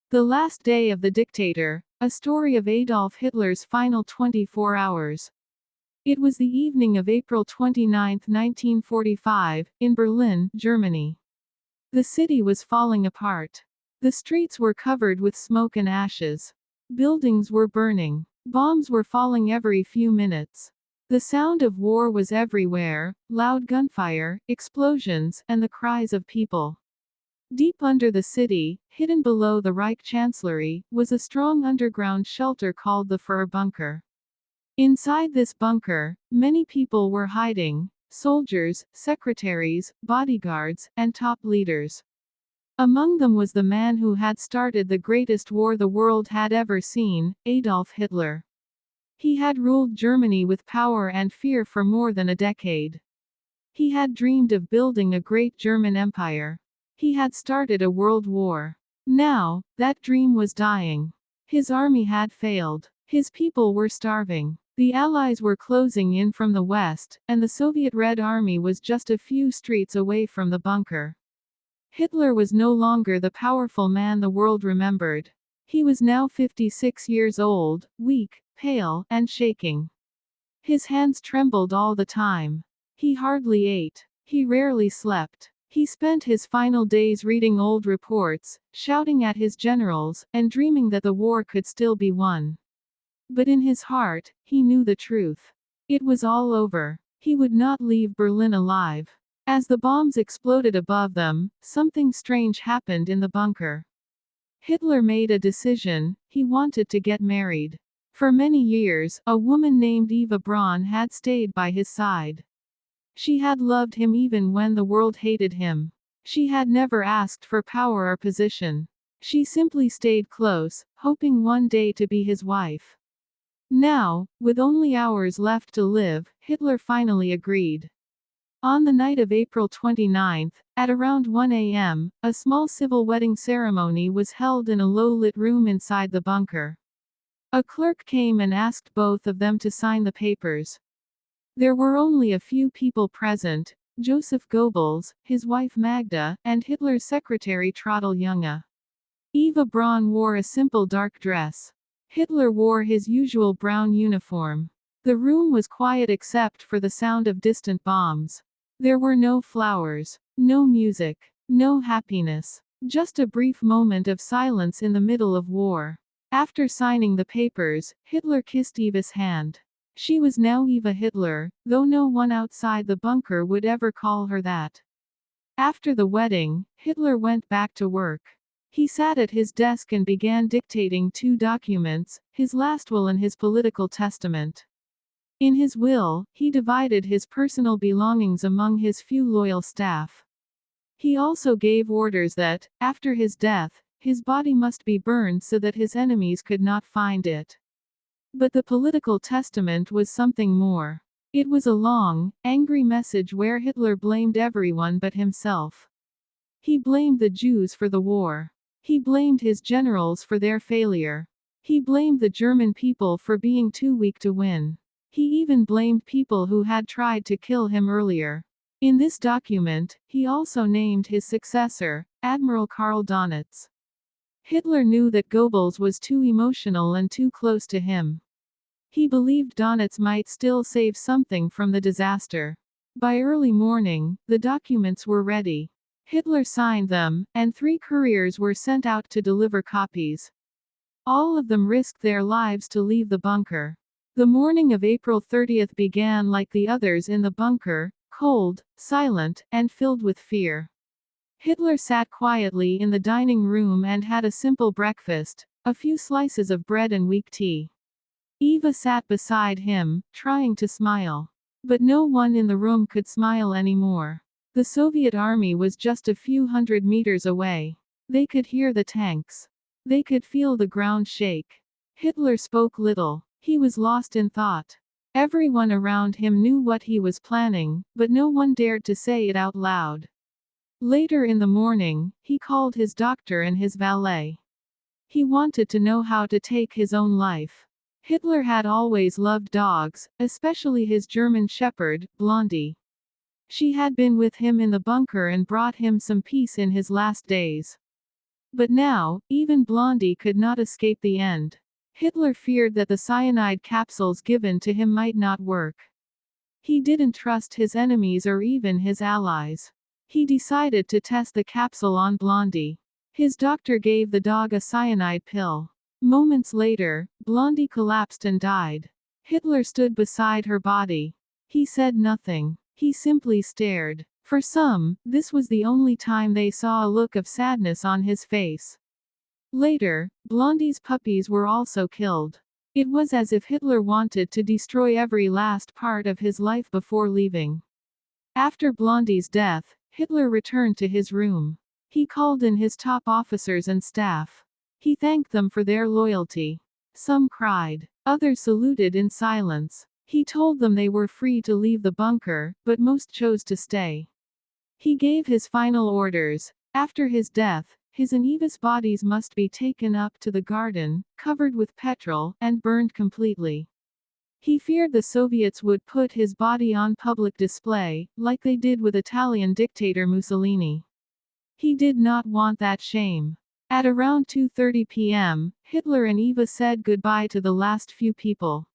The Last Day of the Dictator, a story of Adolf Hitler's final 24 hours. It was the evening of April 29, 1945, in Berlin, Germany. The city was falling apart. The streets were covered with smoke and ashes. Buildings were burning. Bombs were falling every few minutes. The sound of war was everywhere, loud gunfire, explosions, and the cries of people. Deep under the city, hidden below the Reich Chancellery, was a strong underground shelter called the Fuhrer bunker. Inside this bunker, many people were hiding: soldiers, secretaries, bodyguards, and top leaders. Among them was the man who had started the greatest war the world had ever seen, Adolf Hitler. He had ruled Germany with power and fear for more than a decade. He had dreamed of building a great German empire. He had started a world war. Now, that dream was dying. His army had failed. His people were starving. The Allies were closing in from the west, and the Soviet Red Army was just a few streets away from the bunker. Hitler was no longer the powerful man the world remembered. He was now 56 years old, weak, pale, and shaking. His hands trembled all the time. He hardly ate. He rarely slept. He spent his final days reading old reports, shouting at his generals, and dreaming that the war could still be won. But in his heart, he knew the truth. It was all over. He would not leave Berlin alive. As the bombs exploded above them, something strange happened in the bunker. Hitler made a decision: he wanted to get married. For many years, a woman named Eva Braun had stayed by his side. She had loved him even when the world hated him. She had never asked for power or position. She simply stayed close, hoping one day to be his wife. Now, with only hours left to live, Hitler finally agreed. On the night of April 29, at around 1 a.m., a small civil wedding ceremony was held in a low-lit room inside the bunker. A clerk came and asked both of them to sign the papers. There were only a few people present: Joseph Goebbels, his wife Magda, and Hitler's secretary Traudl Junge. Eva Braun wore a simple dark dress. Hitler wore his usual brown uniform. The room was quiet except for the sound of distant bombs. There were no flowers, no music, no happiness. Just a brief moment of silence in the middle of war. After signing the papers, Hitler kissed Eva's hand. She was now Eva Hitler, though no one outside the bunker would ever call her that. After the wedding, Hitler went back to work. He sat at his desk and began dictating two documents: his last will and his political testament. In his will, he divided his personal belongings among his few loyal staff. He also gave orders that, after his death, his body must be burned so that his enemies could not find it. But the political testament was something more. It was a long, angry message where Hitler blamed everyone but himself. He blamed the Jews for the war. He blamed his generals for their failure. He blamed the German people for being too weak to win. He even blamed people who had tried to kill him earlier. In this document, he also named his successor, Admiral Karl Donitz. Hitler knew that Goebbels was too emotional and too close to him. He believed Donitz might still save something from the disaster. By early morning, the documents were ready. Hitler signed them, and 3 couriers were sent out to deliver copies. All of them risked their lives to leave the bunker. The morning of April 30 began like the others in the bunker: cold, silent, and filled with fear. Hitler sat quietly in the dining room and had a simple breakfast: a few slices of bread and weak tea. Eva sat beside him, trying to smile. But no one in the room could smile anymore. The Soviet army was just a few hundred meters away. They could hear the tanks. They could feel the ground shake. Hitler spoke little. He was lost in thought. Everyone around him knew what he was planning, but no one dared to say it out loud. Later in the morning, he called his doctor and his valet. He wanted to know how to take his own life. Hitler had always loved dogs, especially his German shepherd, Blondie. She had been with him in the bunker and brought him some peace in his last days. But now, even Blondie could not escape the end. Hitler feared that the cyanide capsules given to him might not work. He didn't trust his enemies or even his allies. He decided to test the capsule on Blondie. His doctor gave the dog a cyanide pill. Moments later, Blondie collapsed and died. Hitler stood beside her body. He said nothing. He simply stared. For some, this was the only time they saw a look of sadness on his face. Later, Blondie's puppies were also killed. It was as if Hitler wanted to destroy every last part of his life before leaving. After Blondie's death, Hitler returned to his room. He called in his top officers and staff. He thanked them for their loyalty. Some cried. Others saluted in silence. He told them they were free to leave the bunker, but most chose to stay. He gave his final orders. After his death, his and Eva's bodies must be taken up to the garden, covered with petrol, and burned completely. He feared the Soviets would put his body on public display, like they did with Italian dictator Mussolini. He did not want that shame. At around 2:30 p.m., Hitler and Eva said goodbye to the last few people.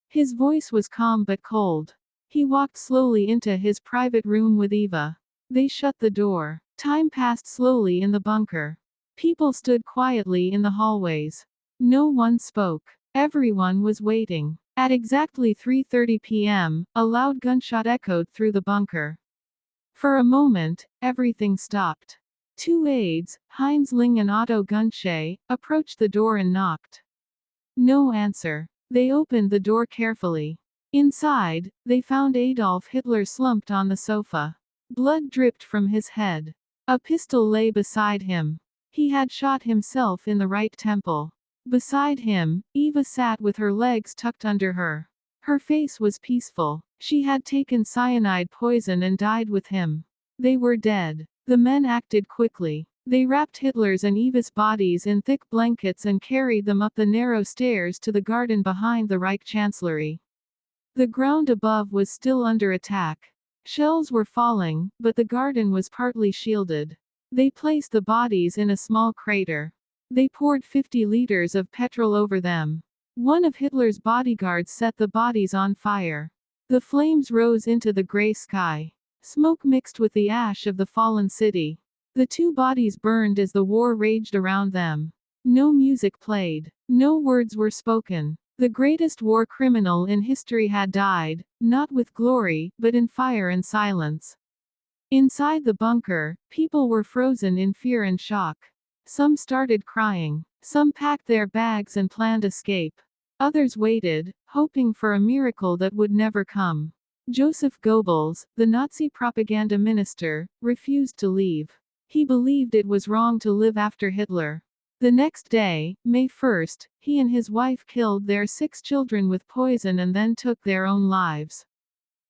His voice was calm but cold. He walked slowly into his private room with Eva. They shut the door. Time passed slowly in the bunker. People stood quietly in the hallways. No one spoke. Everyone was waiting. At exactly 3:30 p.m., a loud gunshot echoed through the bunker. For a moment, everything stopped. Two aides, Heinz Ling and Otto Gunsche, approached the door and knocked. No answer. They opened the door carefully. Inside, they found Adolf Hitler slumped on the sofa. Blood dripped from his head. A pistol lay beside him. He had shot himself in the right temple. Beside him, Eva sat with her legs tucked under her. Her face was peaceful. She had taken cyanide poison and died with him. They were dead. The men acted quickly. They wrapped Hitler's and Eva's bodies in thick blankets and carried them up the narrow stairs to the garden behind the Reich Chancellery. The ground above was still under attack. Shells were falling, but the garden was partly shielded. They placed the bodies in a small crater. They poured 50 liters of petrol over them. One of Hitler's bodyguards set the bodies on fire. The flames rose into the gray sky. Smoke mixed with the ash of the fallen city. The two bodies burned as the war raged around them. No music played. No words were spoken. The greatest war criminal in history had died, not with glory, but in fire and silence. Inside the bunker, people were frozen in fear and shock. Some started crying. Some packed their bags and planned escape. Others waited, hoping for a miracle that would never come. Joseph Goebbels, the Nazi propaganda minister, refused to leave. He believed it was wrong to live after Hitler. The next day, May 1st, he and his wife killed their 6 children with poison and then took their own lives.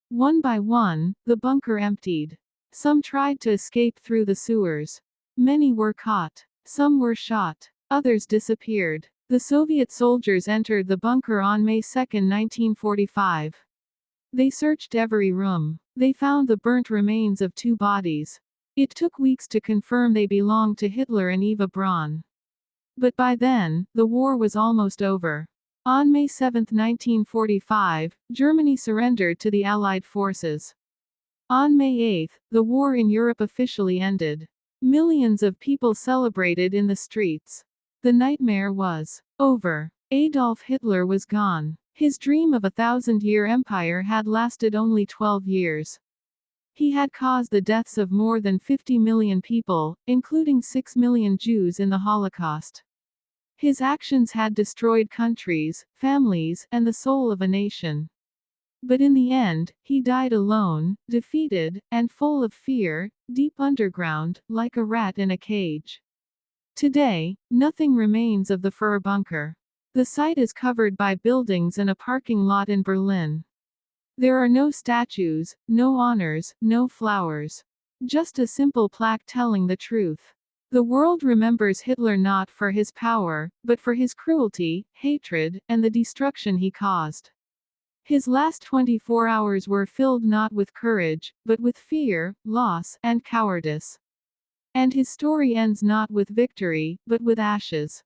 One by one, the bunker emptied. Some tried to escape through the sewers. Many were caught. Some were shot. Others disappeared. The Soviet soldiers entered the bunker on May 2, 1945. They searched every room. They found the burnt remains of 2 bodies. It took weeks to confirm they belonged to Hitler and Eva Braun. But by then, the war was almost over. On May 7, 1945, Germany surrendered to the Allied forces. On May 8, the war in Europe officially ended. Millions of people celebrated in the streets. The nightmare was over. Adolf Hitler was gone. His dream of a 1,000-year empire had lasted only 12 years. He had caused the deaths of more than 50 million people, including 6 million Jews in the Holocaust. His actions had destroyed countries, families, and the soul of a nation. But in the end, he died alone, defeated, and full of fear, deep underground, like a rat in a cage. Today, nothing remains of the Fuhrer bunker. The site is covered by buildings and a parking lot in Berlin. There are no statues, no honors, no flowers. Just a simple plaque telling the truth. The world remembers Hitler not for his power, but for his cruelty, hatred, and the destruction he caused. His last 24 hours were filled not with courage, but with fear, loss, and cowardice. And his story ends not with victory, but with ashes.